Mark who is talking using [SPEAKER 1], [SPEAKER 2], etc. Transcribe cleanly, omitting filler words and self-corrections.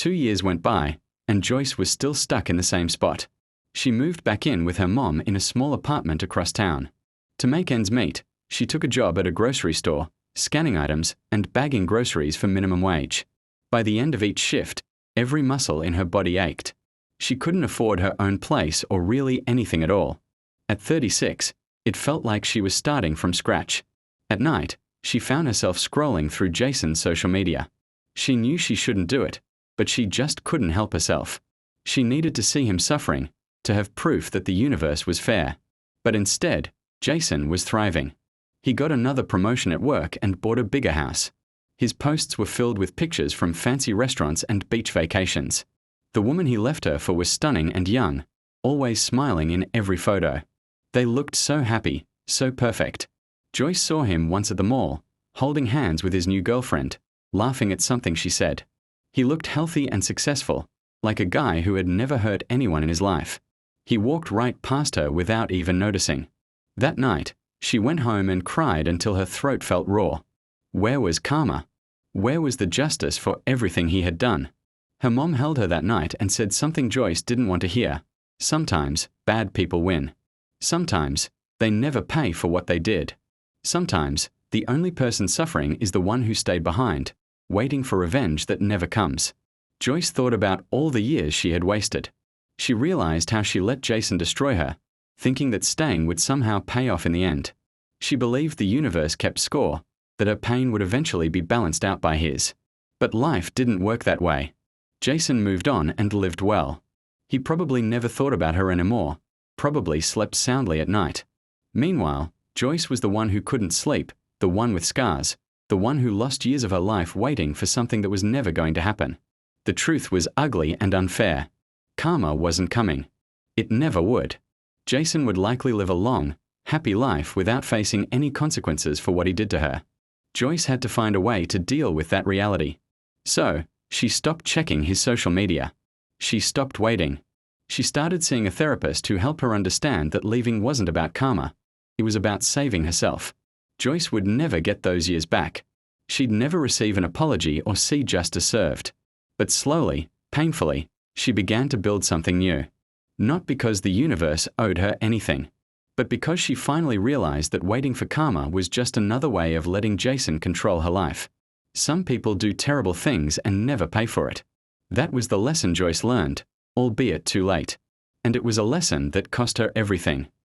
[SPEAKER 1] 2 years went by, and Joyce was still stuck in the same spot. She moved back in with her mom in a small apartment across town. To make ends meet, she took a job at a grocery store, scanning items and bagging groceries for minimum wage. By the end of each shift, every muscle in her body ached. She couldn't afford her own place or really anything at all. At 36, it felt like she was starting from scratch. At night, she found herself scrolling through Jason's social media. She knew she shouldn't do it, but she just couldn't help herself. She needed to see him suffering, to have proof that the universe was fair. But instead, Jason was thriving. He got another promotion at work and bought a bigger house. His posts were filled with pictures from fancy restaurants and beach vacations. The woman he left her for was stunning and young, always smiling in every photo. They looked so happy, so perfect. Joyce saw him once at the mall, holding hands with his new girlfriend, laughing at something she said. He looked healthy and successful, like a guy who had never hurt anyone in his life. He walked right past her without even noticing. That night, she went home and cried until her throat felt raw. Where was karma? Where was the justice for everything he had done? Her mom held her that night and said something Joyce didn't want to hear. Sometimes, bad people win. Sometimes, they never pay for what they did. Sometimes, the only person suffering is the one who stayed behind, waiting for revenge that never comes. Joyce thought about all the years she had wasted. She realized how she let Jason destroy her, thinking that staying would somehow pay off in the end. She believed the universe kept score, that her pain would eventually be balanced out by his. But life didn't work that way. Jason moved on and lived well. He probably never thought about her anymore, probably slept soundly at night. Meanwhile, Joyce was the one who couldn't sleep, the one with scars, the one who lost years of her life waiting for something that was never going to happen. The truth was ugly and unfair. Karma wasn't coming. It never would. Jason would likely live a long, happy life without facing any consequences for what he did to her. Joyce had to find a way to deal with that reality. So, she stopped checking his social media. She stopped waiting. She started seeing a therapist who helped her understand that leaving wasn't about karma. It was about saving herself. Joyce would never get those years back. She'd never receive an apology or see justice served. But slowly, painfully, she began to build something new. Not because the universe owed her anything, but because she finally realized that waiting for karma was just another way of letting Jason control her life. Some people do terrible things and never pay for it. That was the lesson Joyce learned, albeit too late. And it was a lesson that cost her everything.